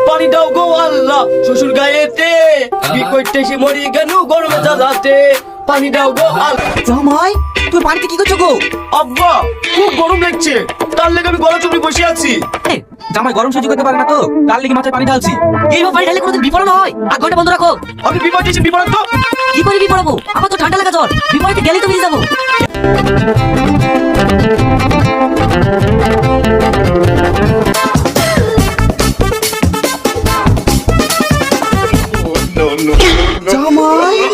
পানি দাও গো আল্লাহ, শ্বশুর গায়েতে বিয়ে করতে এসে মরি কেন গরমে জ্বালাতে। পানি দাও গো আল্লাহ। জামাই তুমি বাড়িতে কি করছো গো? আব্বা খুব গরম লাগছে, তার লেগে আমি গলা চুপড়ে বসে আছি। জামাই গরম সহ্য করতে পারে না তো, তার লেগে মাথায় পানি ঢালছি। এইভাবে পানি ঢালে কোনোদিন বিপদ হয়? আর ঘন্টা বন্ধ রাখো। আমি বিপদ দিয়েছি, বিপদ তো কি করে বিপদ হবো? আমার তো ঠান্ডা লাগা জ্বর, বিপদে গেলেই তো ভিজে যাবো।